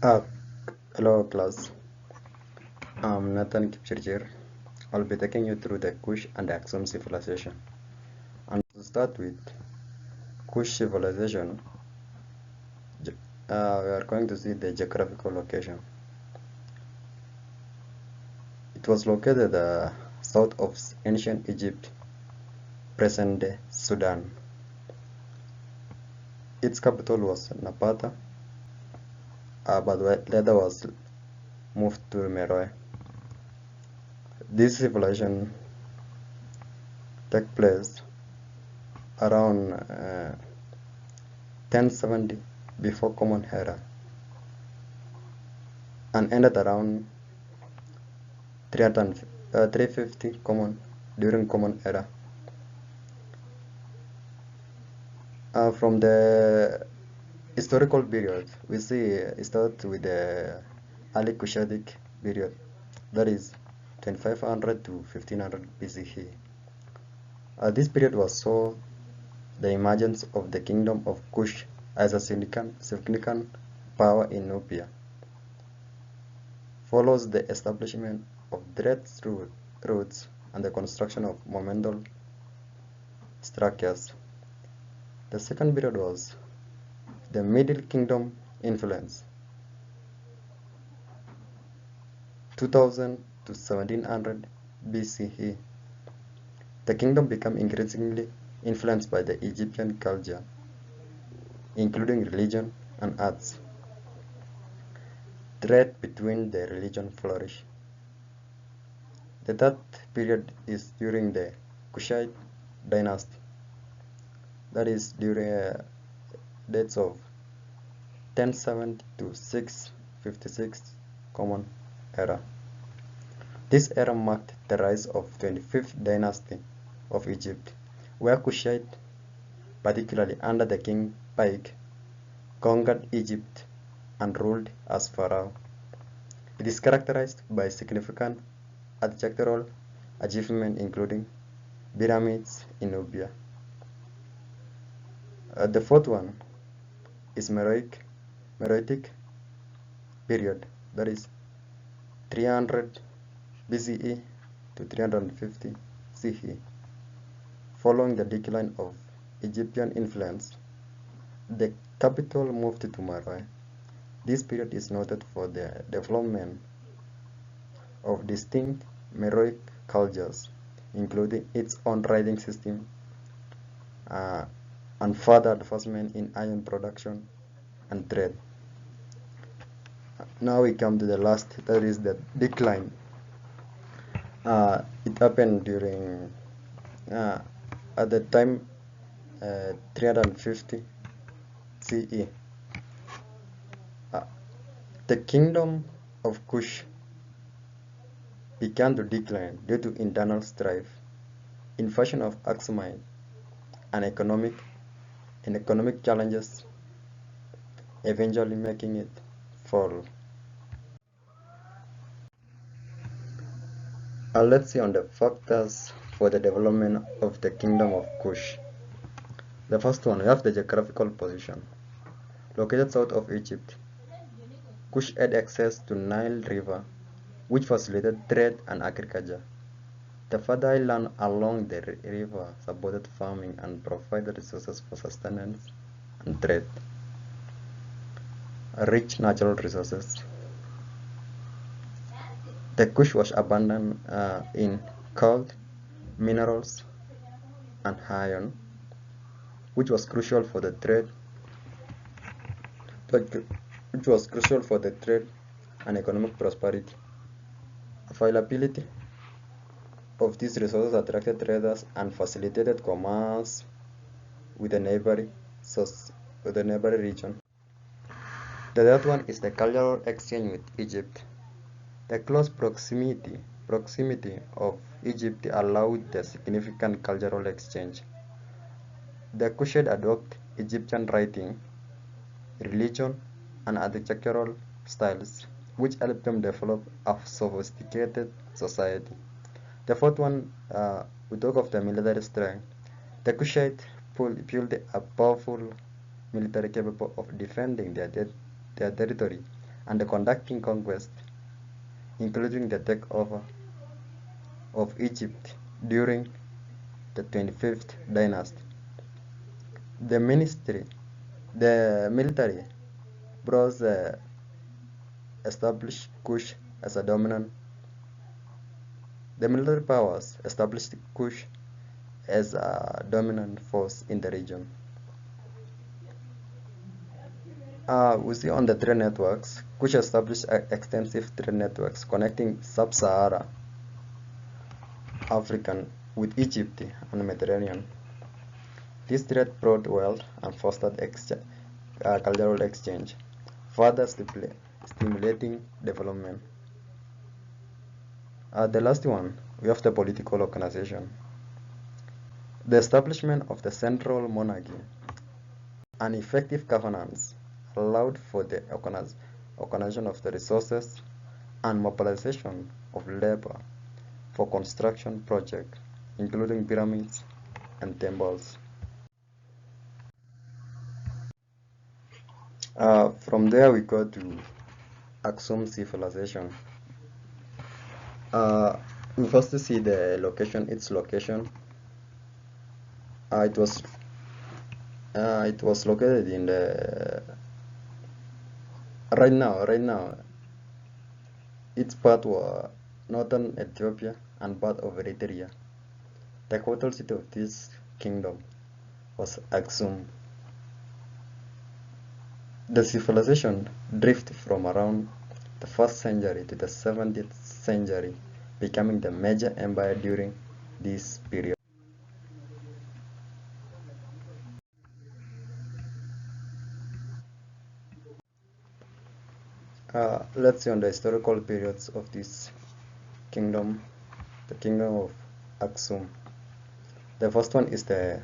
Uh, Hello class, I'm Nathan Kipchirchir. I'll be taking you through the Kush and Axum civilization. And to start with Kush civilization, we are going to see the geographical location. It was located south of ancient Egypt, present-day Sudan. Its capital was Napata, but later was moved to Meroe. This civilization took place around 1070 before Common Era and ended around 350 during Common Era. From the historical period, we see it starts with the early Kushitic period, that is 2500 to 1500 BCE. This period was saw the emergence of the kingdom of Kush as a significant power in Nubia. Follows the establishment of direct routes and the construction of monumental structures. The second period was the Middle Kingdom influence, 2000 to 1700 BCE. The kingdom became increasingly influenced by the Egyptian culture, including religion and arts. Trade between the religion flourished. The third period is during the Kushite dynasty, that is during dates of 1070 to 656 Common Era. This era marked the rise of 25th dynasty of Egypt, where Kushite, particularly under the king Pike, conquered Egypt and ruled as pharaoh. It is characterized by significant architectural achievements including pyramids in Nubia. The fourth one is Meroitic period, that is 300 BCE to 350 CE. Following the decline of Egyptian influence, the capital moved to Meroe. This period is noted for the development of distinct Meroic cultures, including its own writing system uh, and further advancement in iron production and trade. Now we come to the last, that is the decline. It happened during at the time 350 CE. The kingdom of Kush began to decline due to internal strife, invasion of Axumite, and economic challenges, eventually making it fall. Let's see on the factors for the development of the kingdom of Kush. The first one, we have the geographical position. Located south of Egypt, Kush had access to Nile River, which facilitated trade and agriculture. The fertile land along the river supported farming and provided resources for sustenance and trade. Rich natural resources. The Kush was abundant in gold, minerals, and iron, which was crucial for the trade, and economic prosperity. Availability of these resources attracted traders and facilitated commerce with the neighboring region. The third one is the cultural exchange with Egypt. The close proximity of Egypt allowed the significant cultural exchange. The Kushite adopted Egyptian writing, religion, and architectural styles, which helped them develop a sophisticated society. The fourth one, we talk of the military strength. The Kushite built a powerful military capable of defending their territory and conducting conquest, including the takeover of Egypt during the 25th dynasty. The ministry, the military bros established Kush as a dominant. The military powers established Kush as a dominant force in the region. We see on the trade networks, Kush established extensive trade networks connecting sub-Sahara African with Egypt and the Mediterranean. This trade brought wealth and fostered cultural exchange, further stimulating development. The last one, we have the political organization. The establishment of the central monarchy and effective governance allowed for the organization of the resources and mobilization of labor for construction projects, including pyramids and temples. From there we go to Axum civilization. We first see the location, its location. It was located in the right now its part was northern Ethiopia and part of Eritrea. The capital city of this kingdom was Axum. The civilization drifted from around the 1st century to the 17th century, becoming the major empire during this period. Let's see on the historical periods of this kingdom, the kingdom of Axum. The first one is the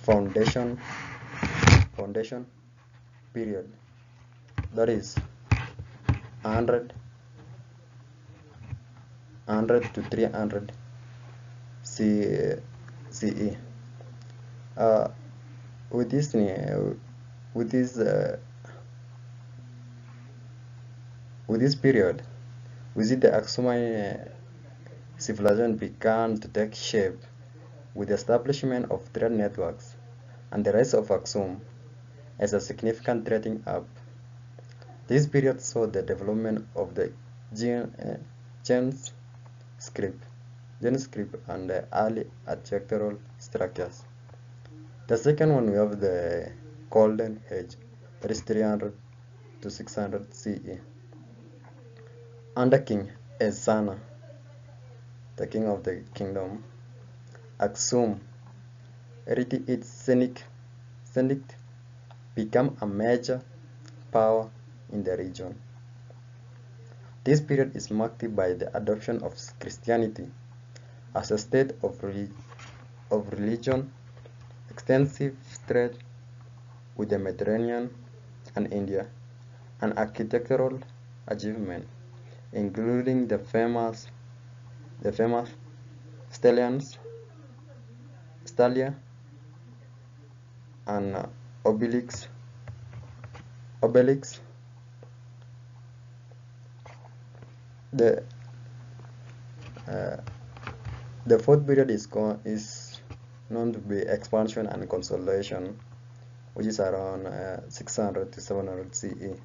foundation period, that is 100 to 300 CE. With this period, we see the Axumite civilization began to take shape with the establishment of trade networks and the rise of Axum as a significant trading hub. This period saw the development of the Gen script and the early architectural structures. The second one, we have the Golden Age, that is 300 to 600 CE. Under King Ezana, the king of the kingdom, Axum reached its zenith, became a major power in the region. This period is marked by the adoption of Christianity as a state of religion, extensive trade with the Mediterranean and India, and architectural achievement, including the famous Stalia and Obelix. The fourth period is known to be expansion and consolidation, which is around 600 to 700 CE.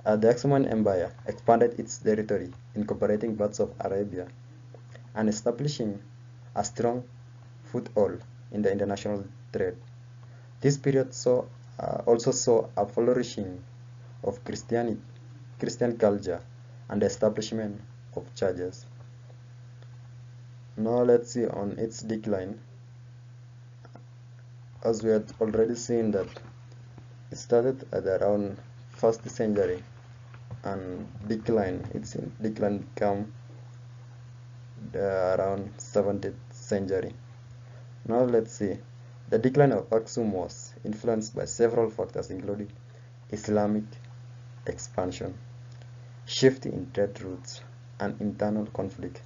The Axuman Empire expanded its territory, incorporating parts of Arabia and establishing a strong foothold in the international trade. This period also saw a flourishing of Christian culture and the establishment of churches. Now let's see on its decline. As we had already seen that it started at around 1st century and its decline became around 17th century. Now let's see. The decline of Axum was influenced by several factors, including Islamic expansion, shift in trade routes, and internal conflict.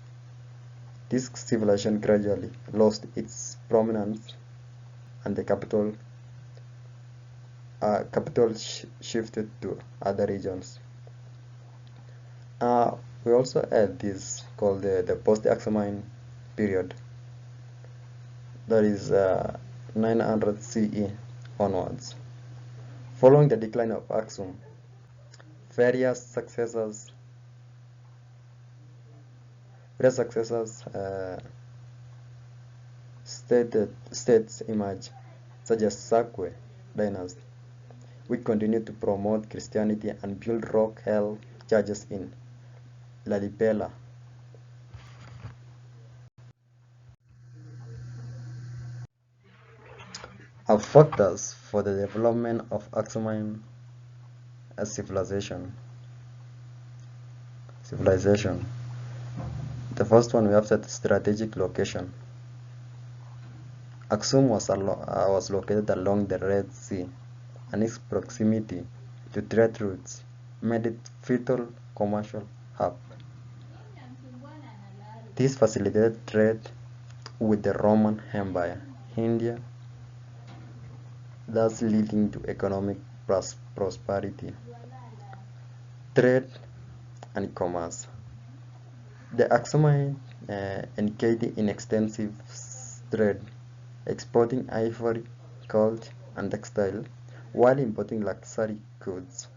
This civilization gradually lost its prominence, and the capital capital shifted to other regions. Uh, we also had this called the post-Axumine period, that is 900 CE onwards. Following the decline of Axum, various successors states emerged, such as Sakwe dynasty, which continued to promote Christianity and build rock hell churches in Lalipela. Are factors for the development of Axumine as civilization. The first one, we have the strategic location. Axum was located along the Red Sea, and its proximity to trade routes made it vital commercial hub. This facilitated trade with the Roman Empire, India, thus leading to economic prosperity, trade, and commerce. The Axumite engaged in extensive trade, exporting ivory, gold, and textile, while importing luxury goods.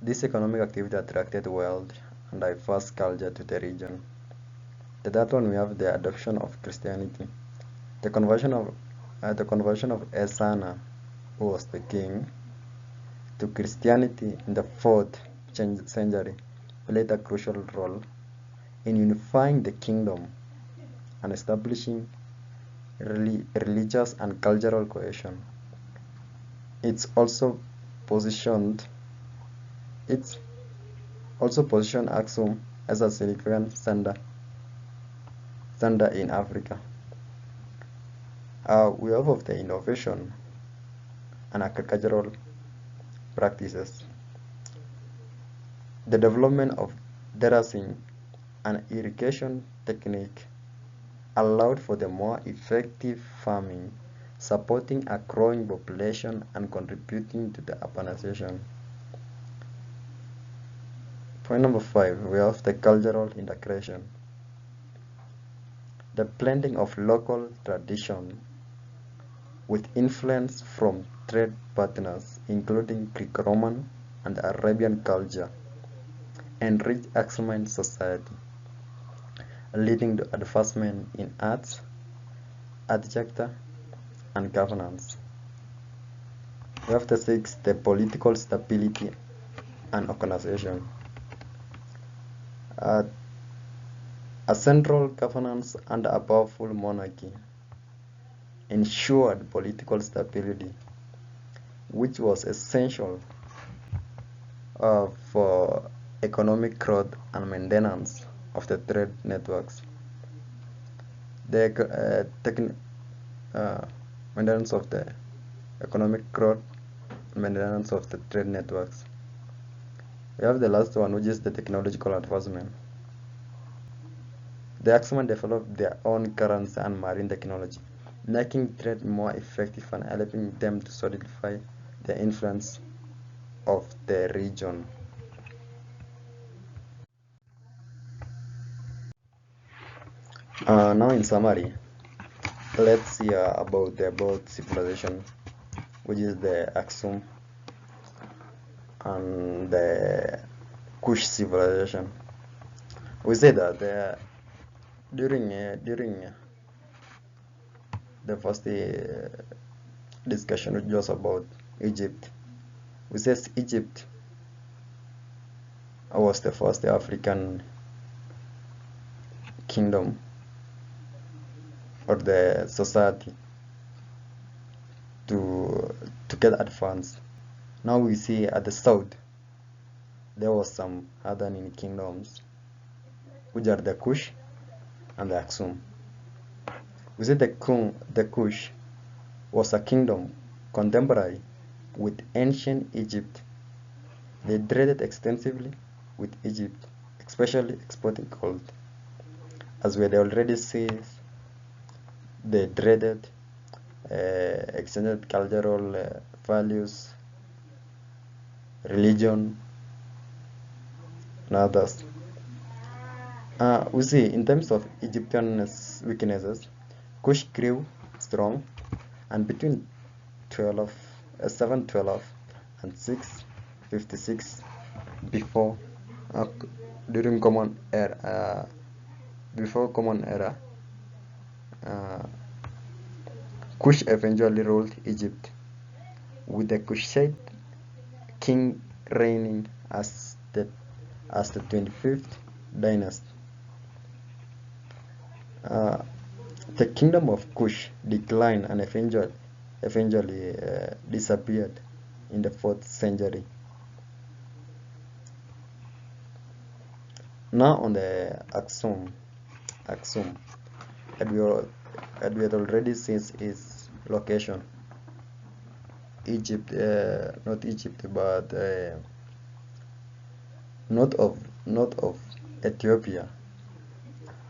This economic activity attracted wealth and diverse culture to the region. The third one, we have the adoption of Christianity. The conversion of Esana, who was the king, to Christianity in the 4th century played a crucial role in unifying the kingdom and establishing religious and cultural cohesion. It's also positioned Axum as a significant center in Africa. We have of the innovation and agricultural practices. The development of terracing and irrigation technique allowed for the more effective farming, supporting a growing population and contributing to the urbanization. Point number 5, we have the cultural integration. The blending of local tradition with influence from trade partners, including Greek-Roman and Arabian culture, enriched Axumine society, leading to advancement in arts, architecture, and governance. We have the 6, the political stability and organization. A central governance under a powerful monarchy ensured political stability, which was essential for economic growth and maintenance of the trade networks. The maintenance of the economic growth and maintenance of the trade networks. We have the last one, which is the technological advancement. The Axum developed their own currency and marine technology, making trade more effective and helping them to solidify the influence of the region. Now in summary, let's see about the both civilization, which is the Axum and the Kush civilization. We say that during the first discussion, which was about Egypt, we says Egypt was the first African kingdom or the society to get advanced. Now we see at the south there was some other mini kingdoms, which are the Kush and the Axum. We see the Kush was a kingdom contemporary with ancient Egypt. They traded extensively with Egypt, especially exporting gold. As we had already said, they traded extended cultural values, religion, and others. We see in terms of Egyptian weaknesses, Kush grew strong, and between 712 and 656 before uh, during common era before common era, uh, Kush eventually ruled Egypt, with the Kushite king reigning as the 25th dynasty. Uh, the kingdom of Kush declined and eventually disappeared in the 4th century. Now on the Axum, as we had already seen its location. Egypt, not Egypt, but north of Ethiopia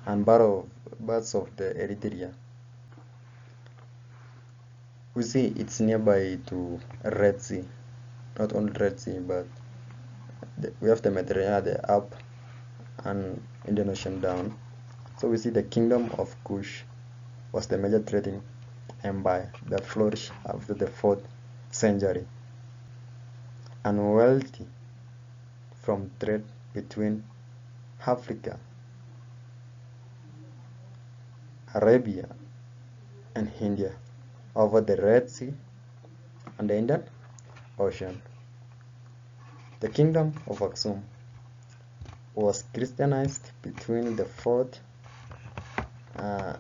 and parts of the Eritrea. We see it's nearby to Red Sea, not only Red Sea, but we have the Mediterranean the up and Indian Ocean down. So we see the kingdom of Kush was the major trading empire that flourished after the 4th century and wealthy from trade between Africa, Arabia, and India over the Red Sea and the Indian Ocean. The kingdom of Axum was Christianized between the 4th and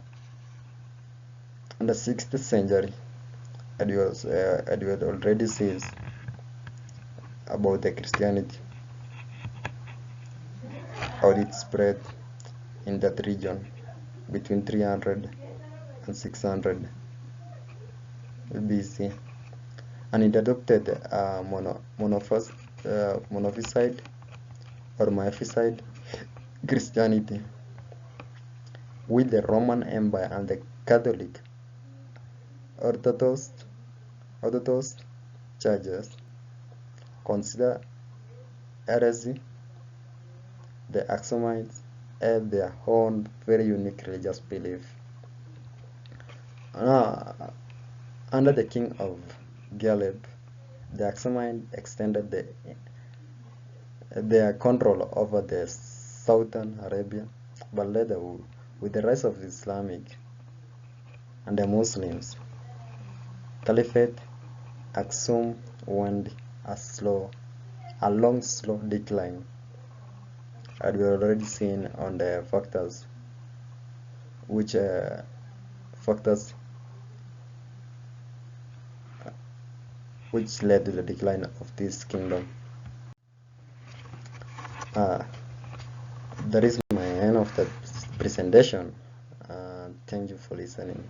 the 6th century. And we had already said about the Christianity, how it spread in that region between 300 and 600 BC, and it adopted monophysite or Miaphysite Christianity, with the Roman Empire and the Catholic Orthodox churches consider heresy. The Axumites had their own very unique religious belief. Under the king of Galeb, the Axumites extended their control over the southern Arabia, but later, with the rise of Islamic and the Muslims Caliphate, Axum went a long slow decline, and we have already seen on the factors which led to the decline of this kingdom. That is my end of the presentation. Thank you for listening.